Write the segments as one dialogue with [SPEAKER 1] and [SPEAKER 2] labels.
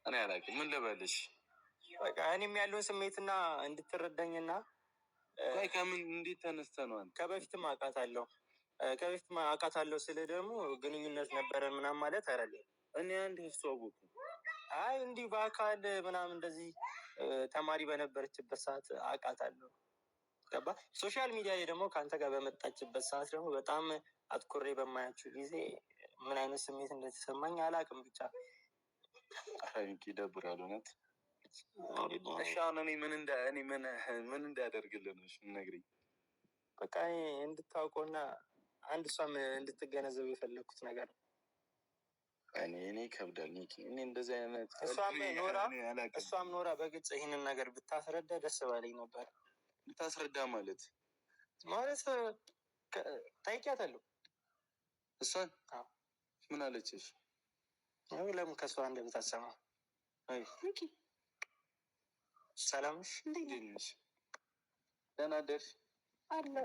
[SPEAKER 1] እኔ አላውቅም ምን ልበልሽ።
[SPEAKER 2] በቃ እኔም ያለውን ስሜትና እንድትረዳኝና
[SPEAKER 1] ከምን እንዴት ተነስተህ ነው?
[SPEAKER 2] ከበፊትም አውቃታለሁ ስለ ደግሞ ግንኙነት ነበረን ምናምን ማለት አይደለም።
[SPEAKER 1] እኔ አንድ ያስተዋወቁ
[SPEAKER 2] አይ እንዲህ በአካል ምናምን እንደዚህ ተማሪ በነበረችበት ሰዓት አውቃታለሁ። ገባ? ሶሻል ሚዲያ ላይ ደግሞ ከአንተ ጋር በመጣችበት ሰዓት ደግሞ በጣም አትኩሬ በማያችሁ ጊዜ ምን አይነት ስሜት እንደተሰማኝ አላውቅም። ብቻ
[SPEAKER 1] ይደብራል እውነት። እሺ አሁን እኔ ምን እንዳደርግልህ ነው የምነግረኝ?
[SPEAKER 2] በቃ እንድታውቀውና አንድ እሷም እንድትገነዘብ የፈለግኩት ነገር ነው።
[SPEAKER 1] እኔ ይከብዳል ሚኪ። እኔ እንደዚህ አይነት
[SPEAKER 2] እሷም ኖራ በግልጽ ይህንን ነገር ብታስረዳ ደስ ባለኝ ነበር።
[SPEAKER 1] ብታስረዳ ማለት
[SPEAKER 2] ጠይቂያታለሁ።
[SPEAKER 1] እሷን ምን አለችሽ?
[SPEAKER 2] ለምን ከእሷ እንደምታሰማ ሚኪ። ሰላም ነሽ?
[SPEAKER 1] እንዴት ነሽ? ደህና አደርሽ?
[SPEAKER 2] አለ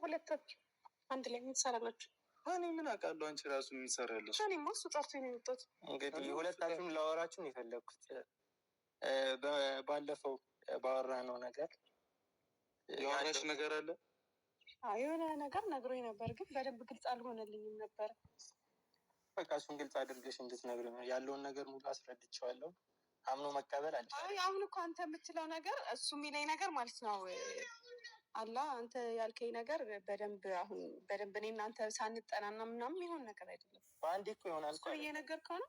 [SPEAKER 2] ሁለታችሁ አንድ ላይ የምትሰራላችሁ?
[SPEAKER 1] እኔ ምን አውቃለሁ አንቺ ራሱ የምትሰራለሽ?
[SPEAKER 2] እኔማ እሱ ጠርቶኝ ነው የመጣሁት። እንግዲህ ሁለታችሁም ላወራችሁን የፈለግኩት ባለፈው ባወራነው ነገር
[SPEAKER 1] ያወራሽ ነገር አለ።
[SPEAKER 2] የሆነ ነገር ነግሮኝ ነበር፣ ግን በደንብ ግልጽ አልሆነልኝም ነበር። በቃ እሱን ግልጽ አድርገሽ እንድትነግሪኝ ነው። ያለውን ነገር ሙሉ አስረድቼዋለሁ። አምኖ መቀበል አለ። አሁን እኮ አንተ የምትለው ነገር እሱ የሚለኝ ነገር ማለት ነው አላ አንተ ያልከኝ ነገር በደንብ እኔ እናንተ ሳንጠናና ምናምን የሚሆን ነገር አይደለም። በአንዴ እኮ ይሆናል እኮ እየነገርከው ነው።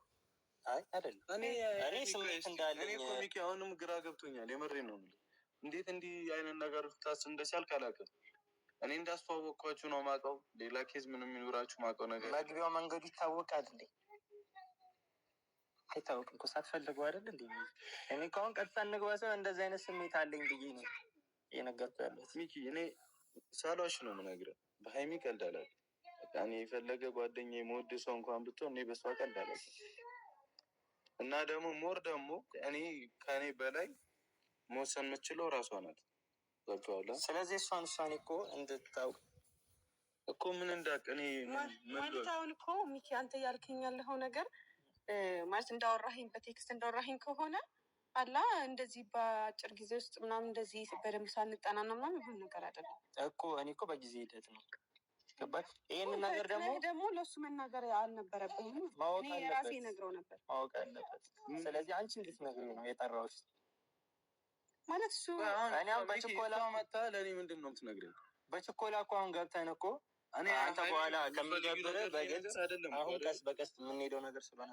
[SPEAKER 2] አይ አይደለም፣ እኔ ስሜት እንዳለኝ
[SPEAKER 1] እኔ ኮሚክ አሁንም ግራ ገብቶኛል። የምሬን ነው የምልህ። እንዴት እንዲህ አይነት ነገር ታስብ እንደቻልክ አላውቅም። እኔ እንዳስተዋወቅኳችሁ ነው የማውቀው። ሌላ ኬዝ ምንም የሚኖራችሁ የማውቀው ነገር
[SPEAKER 2] መግቢያው መንገዱ ይታወቃል እንዴ? አይታወቅም እኮ ሳትፈልገው አይደል እንዴ? እኔ ከአሁን ቀጥታ እንግባ ሰው እንደዚህ አይነት ስሜት አለኝ ብዬ ነው የነገርኩህ ያለሁት።
[SPEAKER 1] ሚኪ እኔ ሳሏሽ ነው የምነግርህ። በሀይሚ ቀልድ አላውቅም። እኔ የፈለገ ጓደኛ የመወድ ሰው እንኳን ብትሆን እኔ በሷ ቀልድ አላውቅም። እና ደግሞ ሞር ደግሞ ከእኔ በላይ መወሰን የምችለው ራሷ ናት። ገብቶሃል?
[SPEAKER 2] ስለዚህ እሷን እኮ እንድታውቅ
[SPEAKER 1] እኮ ምን እንዳቅ እኔ
[SPEAKER 2] ማለት አሁን እኮ ሚኪ አንተ እያልከኝ ያለኸው ነገር ማለት እንዳወራኸኝ በቴክስት እንዳወራኸኝ ከሆነ አላ እንደዚህ በአጭር ጊዜ ውስጥ ምናምን እንደዚህ በደንብ ሳንጠናና ምናምን ይሁን ነገር አይደለም እኮ። እኔ እኮ በጊዜ ሂደት ነው ገባሽ? ይህንን ነገር ደግሞ ለእሱ መናገር አልነበረብኝም። እኔ የራሴ ነግረው ነበር ማወቅ አለበት። ስለዚህ አንቺ እንድትነግሪው ነው የጠራሁሽ። ማለት እሱ እኔ አሁን በችኮላ
[SPEAKER 1] መጣ ለእኔ ምንድን ነው የምትነግረኝ?
[SPEAKER 2] በችኮላ እኮ አሁን ገብተን እኮ እኔ አንተ በኋላ ከሚገብርህ በግልጽ አሁን ቀስ በቀስ የምንሄደው ነገር ስለሆነ